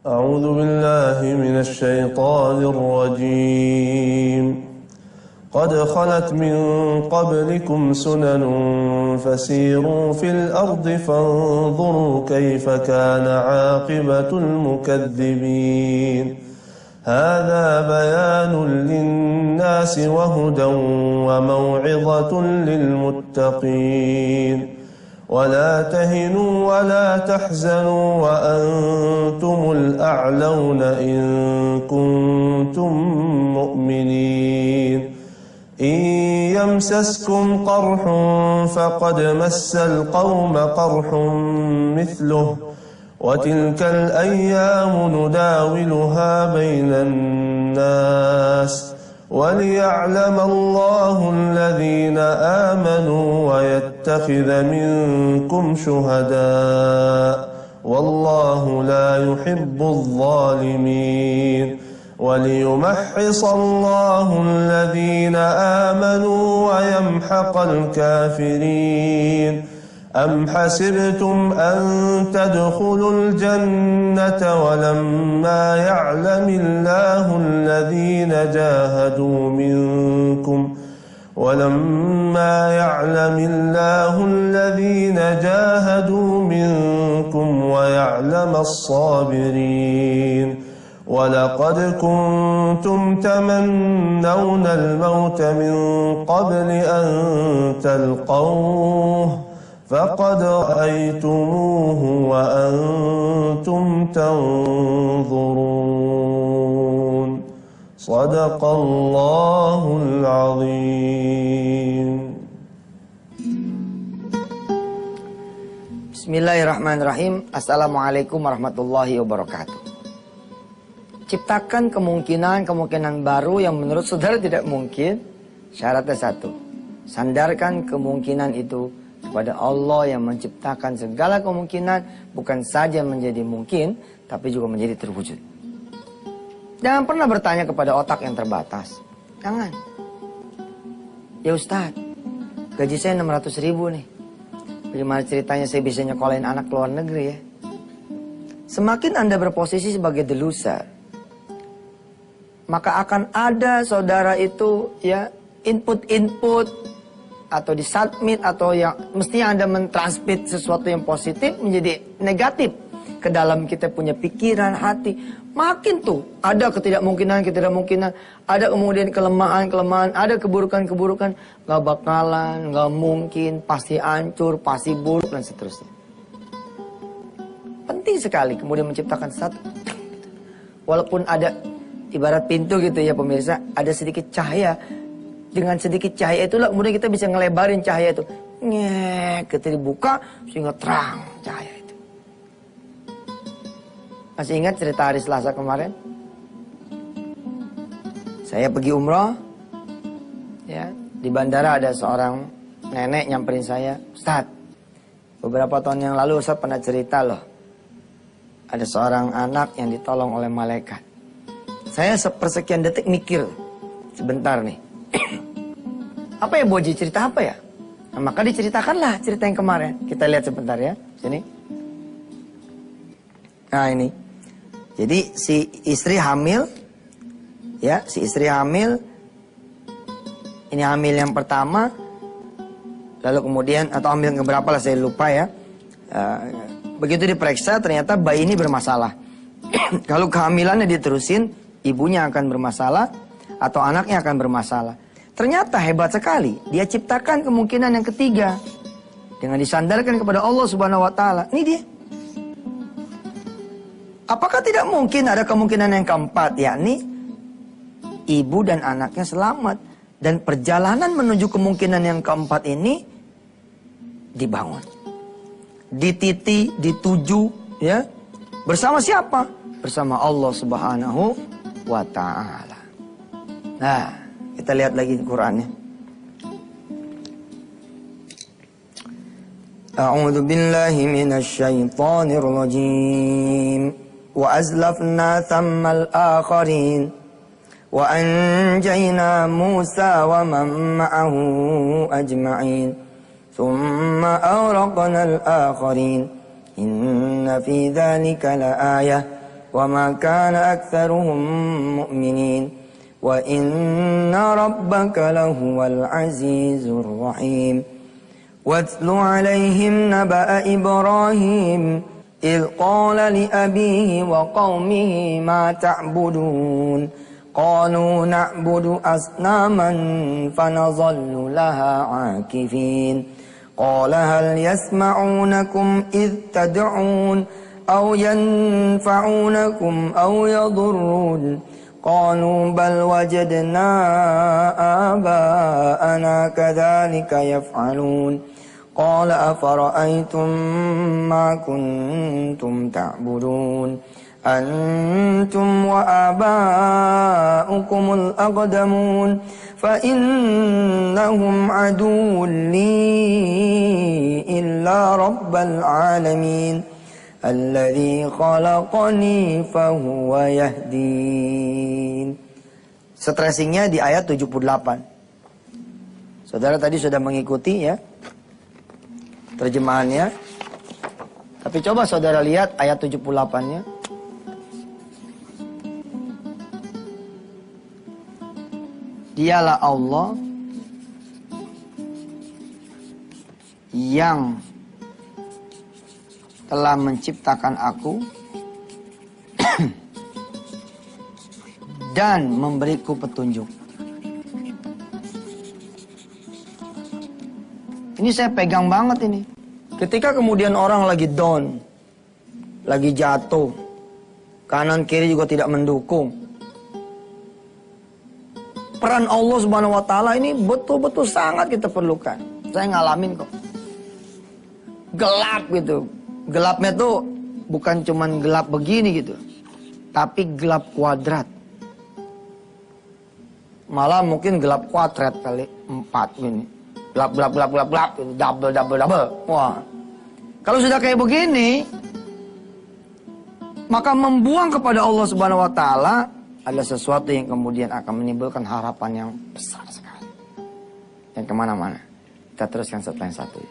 أعوذ بالله من الشيطان الرجيم قد خلت من قبلكم سنن فسيروا في الأرض فانظروا كيف كان عاقبة المكذبين هذا بيان للناس وهدى وموعظة للمتقين ولا تهنوا ولا تحزنوا وأنتم الأعلون إن كنتم مؤمنين إن يمسسكم قرح فقد مس القوم قرح مثله وتلك الأيام نداولها بين الناس وليعلم الله الذين آمنوا ويتخذ منكم شهداء والله لا يحب الظالمين وليمحص الله الذين آمنوا ويمحق الكافرين أم حسبتم أن تدخلوا الجنة ولما يعلم الله الذين جاهدوا منكم ويعلم الصابرين ولقد كنتم تمنون الموت من قبل أن تلقوه فقد رأيتموه وأنتم تنظرون صدق الله العظيم. Bismillahirrahmanirrahim. Assalamualaikum warahmatullahi wabarakatuh. Ciptakan kemungkinan baru yang menurut saudara tidak mungkin. Syaratnya satu, sandarkan kemungkinan itu kepada Allah yang menciptakan segala kemungkinan, bukan saja menjadi mungkin, tapi juga menjadi terwujud. Jangan pernah bertanya kepada otak yang terbatas. Jangan. Ya Ustaz, gaji saya 600.000 nih. Bagaimana ceritanya saya bisa nyekolahin anak ke luar negeri ya? Semakin Anda berposisi sebagai the loser, maka akan ada saudara itu ya input atau disubmit atau yang mestinya Anda mentransmit sesuatu yang positif menjadi negatif ke dalam kita punya pikiran, hati. Makin tuh ada ketidakmungkinan, ada kemudian kelemahan, ada keburukan, gak bakalan, gak mungkin, pasti hancur, pasti buruk dan seterusnya. Penting sekali kemudian menciptakan satu, walaupun ada ibarat pintu gitu ya pemirsa, ada sedikit cahaya. Dengan sedikit cahaya itulah kemudian kita bisa ngelebarin cahaya itu. Ketika dibuka sehingga terang cahaya itu. Masih ingat cerita hari Selasa kemarin? Saya pergi umroh. Ya, di bandara ada seorang nenek nyamperin saya. Ustaz, beberapa tahun yang lalu Ustaz pernah cerita loh. Ada seorang anak yang ditolong oleh malaikat. Saya sepersekian detik mikir. Sebentar nih. Apa ya Boji, cerita apa ya? Nah, maka diceritakanlah cerita yang kemarin. Kita lihat sebentar ya. Sini. Nah ini. Jadi si istri hamil. Ya, si istri hamil. Ini hamil yang pertama. Lalu kemudian, atau hamil keberapa lah saya lupa ya. Begitu diperiksa ternyata bayi ini bermasalah. Kalau kehamilannya diterusin, ibunya akan bermasalah. Atau anaknya akan bermasalah. Ternyata hebat sekali. Dia ciptakan kemungkinan yang ketiga. Dengan disandarkan kepada Allah Subhanahu wa Ta'ala. Ini dia. Apakah tidak mungkin ada kemungkinan yang keempat? Yakni ibu dan anaknya selamat. Dan perjalanan menuju kemungkinan yang keempat ini dibangun. Dititi, dituju. Ya. Bersama siapa? Bersama Allah Subhanahu wa Ta'ala. Nah. Kita lihat lagi Qur'annya. A'udzu billahi minasy syaithanir rajim. Wa azlafna thammal akharin wa anjayna Musa wa man ma'ahu ajma'in. Thumma awraqna al-akharin. Inna fi dzalika laayah وما كان أكثرهم مؤمنين وإن ربك لهو العزيز الرحيم واتل عليهم نبأ إبراهيم إذ قال لأبيه وقومه ما تعبدون قالوا نعبد أصناما فنظل لها عاكفين قال هل يسمعونكم إذ تدعون أو ينفعونكم أو يضرون قالوا بل وجدنا آباءنا كذلك يفعلون قال أفرأيتم ما كنتم تعبدون أنتم وآباؤكم الأقدمون فإنهم عدو لي إلا رب العالمين الذي خلقني فهو يهدين. Stressingnya di ayat 78. Saudara tadi sudah mengikuti ya terjemahannya. Tapi coba saudara lihat ayat 78-nya. Dialah Allah yang telah menciptakan aku dan memberiku petunjuk. Ini saya pegang banget ini. Ketika kemudian orang lagi down, lagi jatuh, kanan kiri juga tidak mendukung, peran Allah Subhanahu wa taala ini betul-betul sangat kita perlukan. Saya ngalamin kok. Gelap gitu. Gelapnya tuh bukan cuman gelap begini gitu, tapi gelap kuadrat. Malah mungkin gelap kuadrat kali 4 gini. Gelap gitu. Double. Wah. Kalau sudah kayak begini, maka membuang kepada Allah Subhanahu wa taala adalah sesuatu yang kemudian akan menimbulkan harapan yang besar sekali. Yang kemana-mana. Kita teruskan setelah yang satu.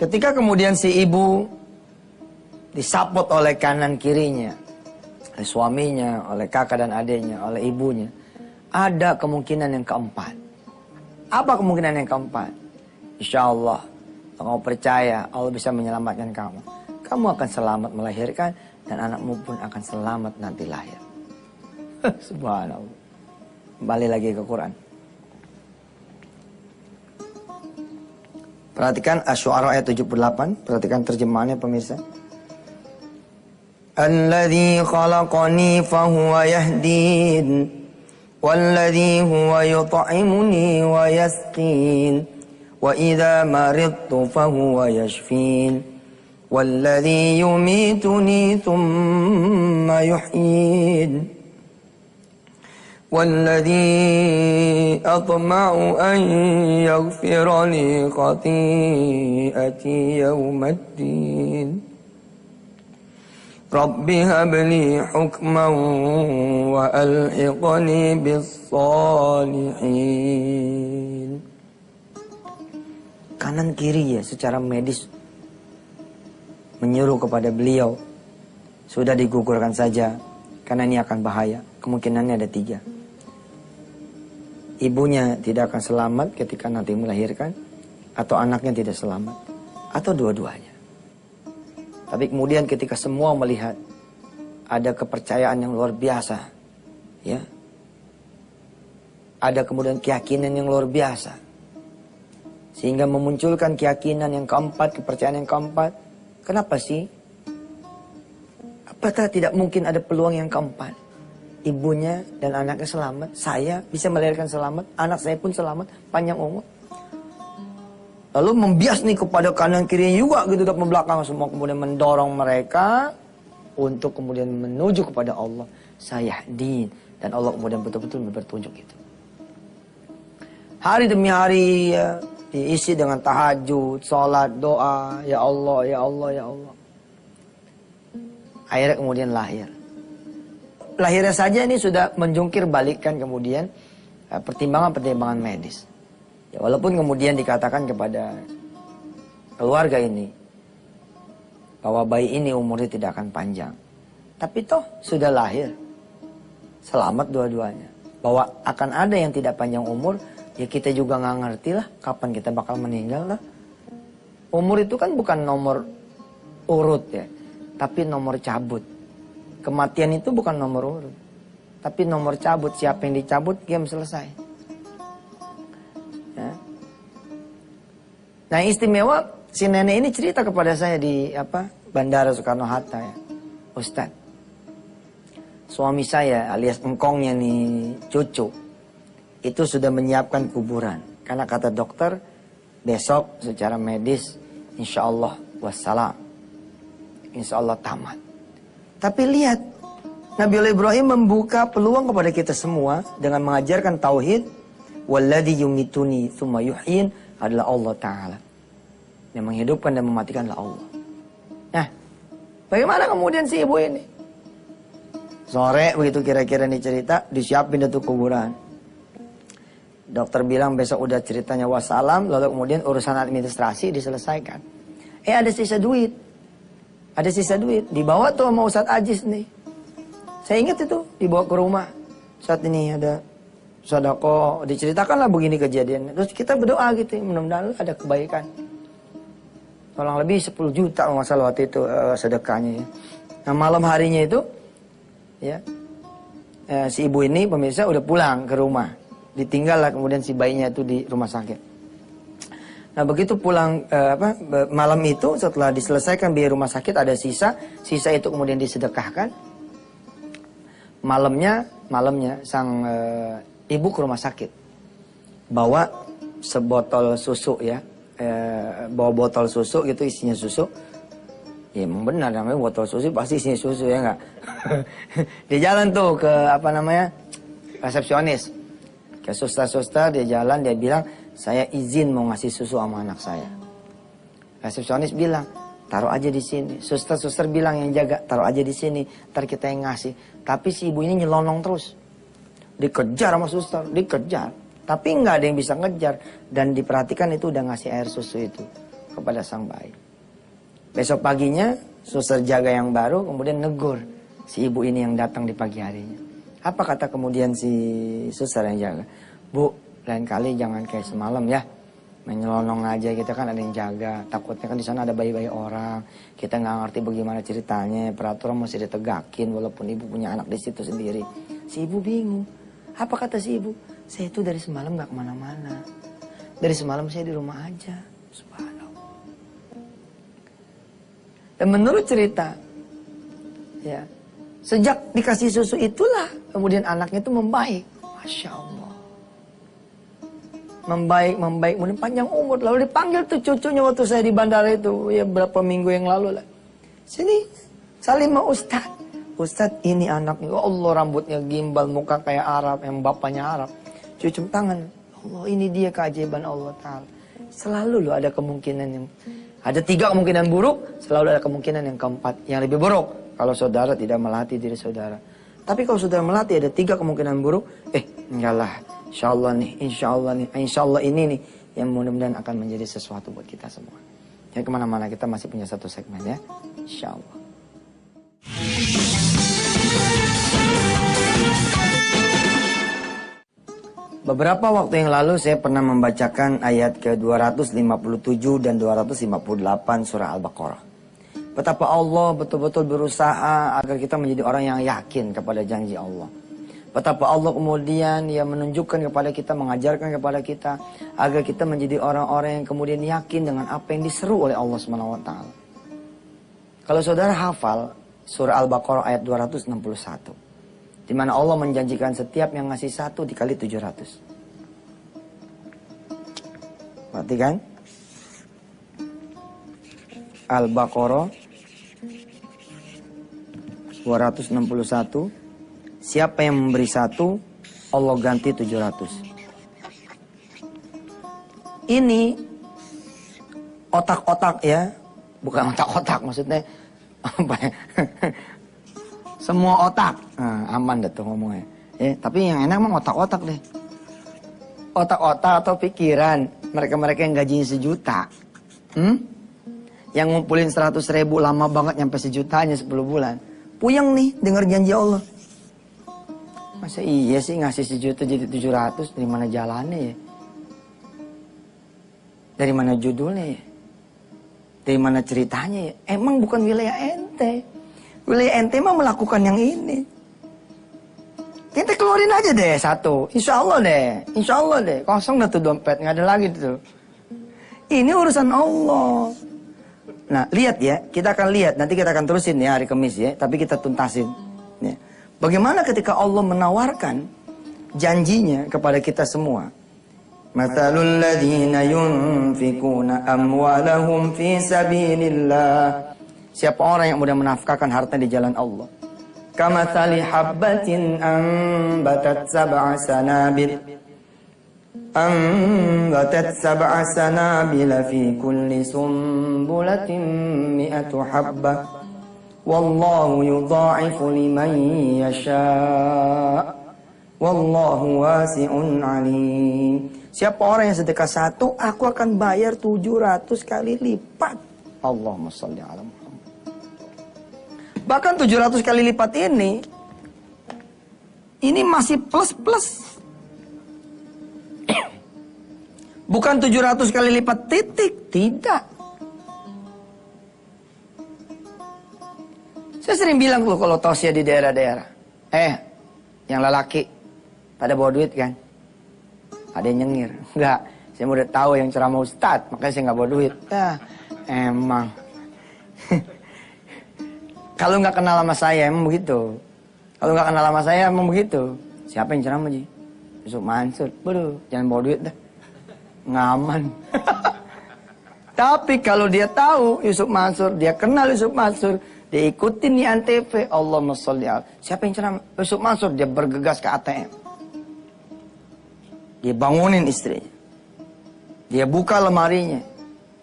Ketika kemudian si ibu disapot oleh kanan kirinya, oleh suaminya, oleh kakak dan adiknya, oleh ibunya, ada kemungkinan yang keempat. Apa kemungkinan yang keempat? Insya Allah, kalau kamu percaya Allah bisa menyelamatkan kamu, kamu akan selamat melahirkan dan anakmu pun akan selamat nanti lahir. Subhanallah. Kembali lagi ke Quran. Perhatikan Asy-Syu'ara ayat 78. Perhatikan terjemahannya pemirsa. Alladzi khalaqani fahuwa yahdin walladzi huwa yut'imuni wa yasqin wa idza maridtu fahuwa yashfin walladzi yumituni thumma yuhyin والذي أطمع أن يغفر لي خطيئتي يوم الدين رب هب لي حكما وألحقني بالصالحين. Kanan kiri ya secara medis menyuruh kepada beliau, sudah digugurkan saja karena ini akan bahaya. Kemungkinannya ada 3. Ibunya tidak akan selamat ketika nanti melahirkan, atau anaknya tidak selamat, atau dua-duanya. Tapi kemudian ketika semua melihat ada kepercayaan yang luar biasa, ya, ada kemudian keyakinan yang luar biasa, sehingga memunculkan keyakinan yang keempat, kepercayaan yang keempat. Kenapa sih? Apakah tidak mungkin ada peluang yang keempat? Ibunya dan anaknya selamat, saya bisa melahirkan selamat, anak saya pun selamat, panjang umur. Lalu membias nih kepada kanan kiri juga gitu, ke belakang semua, kemudian mendorong mereka untuk kemudian menuju kepada Allah. Sayahdin, dan Allah kemudian betul-betul bertunjuk itu. Hari demi hari ya, diisi dengan tahajud, sholat, doa, ya Allah, ya Allah, ya Allah. Akhirnya kemudian lahir. Lahirnya saja ini sudah menjungkir balikkan kemudian pertimbangan-pertimbangan medis. Ya, walaupun kemudian dikatakan kepada keluarga ini bahwa bayi ini umurnya tidak akan panjang. Tapi toh sudah lahir. Selamat dua-duanya. Bahwa akan ada yang tidak panjang umur, ya kita juga nggak ngerti lah kapan kita bakal meninggal lah. Umur itu kan bukan nomor urut ya, tapi nomor cabut. Kematian itu bukan nomor urut, tapi nomor cabut. Siapa yang dicabut, game selesai. Ya. Nah istimewa, si nenek ini cerita kepada saya di Bandara Soekarno-Hatta ya. Ustadz, suami saya alias engkongnya nih cucu, itu sudah menyiapkan kuburan. Karena kata dokter, besok secara medis insya Allah wassalam. Insya Allah tamat. Tapi lihat, Nabi Ibrahim membuka peluang kepada kita semua dengan mengajarkan tauhid. Walladzi yumituni tsumma yuhyin adalah Allah Ta'ala. Yang menghidupkan dan mematikan adalah Allah. Nah, bagaimana kemudian si ibu ini? Sore begitu kira-kira nih cerita, disiapin itu kuburan. Dokter bilang besok udah ceritanya wassalam, lalu kemudian urusan administrasi diselesaikan. Ada sisa duit. Ada sisa duit, dibawa tuh sama Ustadz Ajis nih. Saya ingat itu, dibawa ke rumah. Saat ini ada sedekah, diceritakanlah begini kejadian. Terus kita berdoa gitu, mudah-mudahan ada kebaikan. Kurang lebih 10 juta masalah waktu itu sedekahnya ya. Nah malam harinya itu, ya si ibu ini pemirsa udah pulang ke rumah. Ditinggal lah kemudian si bayinya itu di rumah sakit. Nah begitu pulang malam itu setelah diselesaikan biaya rumah sakit ada sisa itu kemudian disedekahkan. Malamnya sang ibu ke rumah sakit bawa sebotol susu ya, bawa botol susu gitu isinya susu. Ya emang benar namanya botol susu pasti isinya susu ya enggak. Dia jalan tuh ke resepsionis, ke suster-suster, dia jalan dia bilang, saya izin mau ngasih susu sama anak saya. Resepsionis bilang, taruh aja di sini. Suster-suster bilang yang jaga, taruh aja di sini. Ntar kita yang ngasih. Tapi si ibu ini nyelonong terus. Dikejar sama suster, dikejar. Tapi nggak ada yang bisa ngejar. Dan diperhatikan itu udah ngasih air susu itu kepada sang bayi. Besok paginya, suster jaga yang baru kemudian negur si ibu ini yang datang di pagi harinya. Apa kata kemudian si suster yang jaga? Bu, lain kali jangan kayak semalam ya, menyelonong aja, kita kan ada yang jaga, takutnya kan di sana ada bayi-bayi orang, kita nggak ngerti bagaimana ceritanya, peraturan masih ditegakin walaupun ibu punya anak di situ sendiri. Si ibu bingung, apa kata si ibu? Saya itu dari semalam nggak kemana-mana, dari semalam saya di rumah aja. Subhanallah. Dan menurut cerita, ya sejak dikasih susu itulah kemudian anaknya itu membaik, masya Allah. Membaik, kemudian panjang umur. Lalu dipanggil tuh cucunya waktu saya di bandara itu, ya berapa minggu yang lalu lah. Sini, Salimah Ustadz. Ustadz ini anaknya, Allah rambutnya gimbal, muka kayak Arab, yang bapaknya Arab. Cucum tangan, Allah ini dia keajaiban Allah Ta'ala. Selalu loh ada kemungkinan yang, ada 3 kemungkinan buruk, selalu ada kemungkinan yang keempat, yang lebih buruk. Kalau saudara tidak melatih diri saudara. Tapi kalau saudara melatih ada 3 kemungkinan buruk, enggak lah. Insya Allah ini nih yang mudah-mudahan akan menjadi sesuatu buat kita semua. Jadi kemana-mana kita masih punya satu segmen ya, Insya Allah. Beberapa waktu yang lalu saya pernah membacakan ayat ke-257 dan 258 surah Al-Baqarah. Betapa Allah betul-betul berusaha agar kita menjadi orang yang yakin kepada janji Allah. Betapa Allah kemudian menunjukkan kepada kita, mengajarkan kepada kita agar kita menjadi orang-orang yang kemudian yakin dengan apa yang diseru oleh Allah SWT. Kalau saudara hafal surah Al-Baqarah ayat 261, di mana Allah menjanjikan setiap yang ngasih 1 dikali 700. Perhatikan Al-Baqarah 261. Siapa yang memberi 1, Allah ganti 700. Ini otak-otak ya, bukan otak-otak maksudnya apa ya? Semua otak, aman deh tuh ngomongnya. Tapi yang enak emang otak-otak deh. Otak-otak atau pikiran mereka-mereka yang gajinya 1 juta. Yang ngumpulin 100.000 lama banget nyampe sejutanya 10 bulan. Puyeng nih dengar janji Allah. Masa iya sih ngasih 1 juta jadi 700, dari mana jalannya ya? Dari mana judulnya ya? Dari mana ceritanya ya? Emang bukan wilayah ente. Wilayah ente mah melakukan yang ini. Kita keluarin aja deh 1. Insya Allah deh. Insya Allah deh. Kosong dah tuh dompet. Nggak ada lagi tuh. Ini urusan Allah. Nah lihat ya. Kita akan lihat. Nanti kita akan terusin ya hari Kamis ya. Tapi kita tuntasin. Ya. Bagaimana ketika Allah menawarkan janjinya kepada kita semua. Mathalul ladzina yunfikuna amwalahum fi sabilillah. Siapa orang yang mudah menafkahkan harta di jalan Allah. Kamathali habbatin ambatat sab'a sanabil fi kulli sumbulatin mi'atu habbah. Wallahu yudha'ifu liman yasha'. Wallahu wasi'un alim. Siapa orang yang sedekah 1, aku akan bayar 700 kali lipat. Allahumma shalli ala Muhammad. Bahkan 700 kali lipat ini masih plus. Bukan 700 kali lipat titik, tidak. Saya sering bilang loh kalau tausiah di daerah-daerah. Yang lelaki pada bawa duit kan? Ada yang nyengir. Enggak, saya udah tahu yang ceramah Ustadz, makanya saya nggak bawa duit. Emang. Kalau nggak kenal sama saya emang begitu. Kalau nggak kenal sama saya emang begitu. Siapa yang ceramah Ji? Yusuf Mansur. Waduh, jangan bawa duit dah. Ngaman. Tapi kalau dia tahu Yusuf Mansur, dia kenal Yusuf Mansur, dia ikutin di Antv, Allahumma sholli ala. Siapa yang ceramah? Yusuf Mansur, dia bergegas ke ATM. Dia bangunin istrinya. Dia buka lemarinya.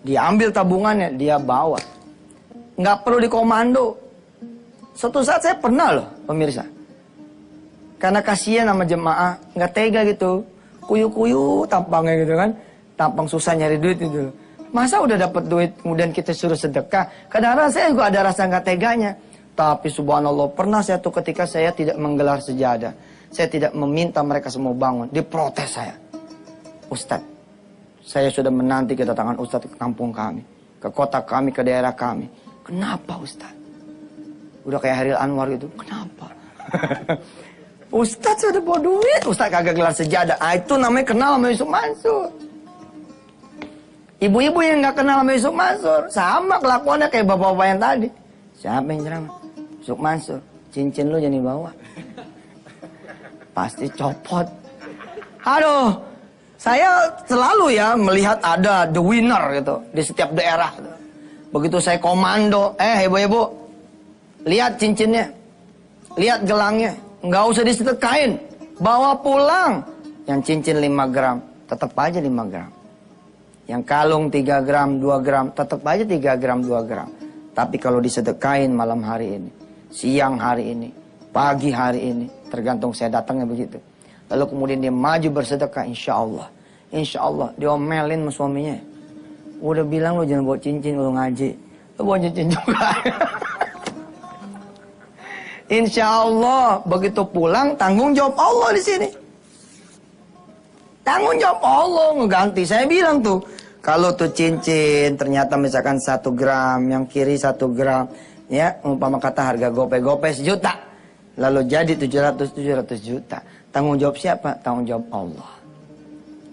Dia ambil tabungannya, dia bawa. Nggak perlu dikomando. Suatu saat saya pernah loh, pemirsa. Karena kasihan sama jemaah, nggak tega gitu. Kuyu-kuyu tampangnya gitu kan. Tampang susah nyari duit itu. Masa udah dapat duit, kemudian kita suruh sedekah. Kadang-kadang saya juga ada rasa nggak teganya. Tapi subhanallah, pernah saya tuh ketika saya tidak menggelar sejadah. Saya tidak meminta mereka semua bangun. Diprotes saya. Ustadz, saya sudah menanti kedatangan Ustadz ke kampung kami. Ke kota kami, ke daerah kami. Kenapa Ustadz? Udah kayak Haril Anwar itu. Kenapa? Ustadz sudah bawa duit. Ustadz kagak gelar sejadah. Itu namanya kenal sama Yusuf Mansur. Ibu-ibu yang gak kenal sama Yusuf Mansur. Sama kelakuannya kayak bapak-bapak yang tadi. Siapa yang ceramah? Yusuf Mansur. Cincin lu jangan dibawa. Pasti copot. Aduh. Saya selalu ya melihat ada the winner gitu. Di setiap daerah. Begitu saya komando. Ibu-ibu. Lihat cincinnya. Lihat gelangnya. Nggak usah disedekain. Bawa pulang. Yang cincin 5 gram. Tetap aja 5 gram. Yang kalung 3 gram, 2 gram. Tetap aja 3 gram, 2 gram. Tapi kalau disedekain malam hari ini. Siang hari ini. Pagi hari ini. Tergantung saya datangnya begitu. Lalu kemudian dia maju bersedekah. Insya Allah. Insya Allah. Diomelin sama suaminya. Udah bilang lo jangan bawa cincin kalau ngaji. Lo bawa cincin juga. Insya Allah begitu pulang tanggung jawab Allah di sini. Tanggung jawab Allah ngeganti. Saya bilang tuh kalau tuh cincin ternyata misalkan 1 gram, yang kiri 1 gram, ya umpama kata harga gope 1 juta, lalu jadi 700 juta. Tanggung jawab siapa? Tanggung jawab Allah.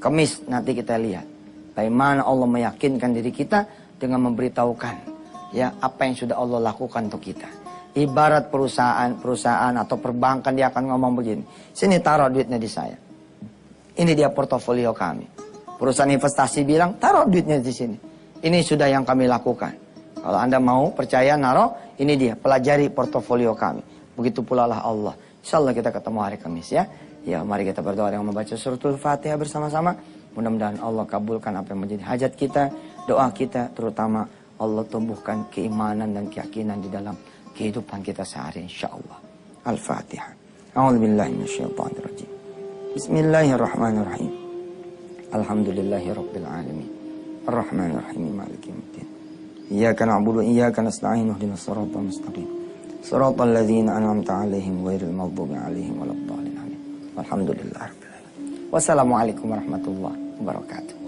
Kamis nanti kita lihat bagaimana Allah meyakinkan diri kita dengan memberitahukan ya apa yang sudah Allah lakukan untuk kita. Ibarat perusahaan atau perbankan dia akan ngomong begini. Sini taruh duitnya di saya. Ini dia portofolio kami. Perusahaan investasi bilang taruh duitnya di sini. Ini sudah yang kami lakukan. Kalau Anda mau percaya naruh, ini dia pelajari portofolio kami. Begitu pula lah Allah. Insya Allah kita ketemu hari Kamis ya. Ya mari kita berdoa dengan membaca suratul Fatihah bersama-sama. Mudah-mudahan Allah kabulkan apa yang menjadi hajat kita, doa kita, terutama Allah tumbuhkan keimanan dan keyakinan di dalam kehidupan kita sehari insyaallah. Al-Fatihah. A'udzubillahi minasyaitonirrajim. Bismillahirrahmanirrahim. Alhamdulillahirabbil alamin. Arrahmanirrahim maliki yaumiddin. Iyyaka na'budu wa iyyaka nasta'in ihdinas siratal mustaqim. Siratal ladzina an'amta 'alaihim ghairil maghdubi 'alaihim waladdallin. Amin. Walhamdulillahirabbil alamin. Wassalamualaikum warahmatullahi wabarakatuh.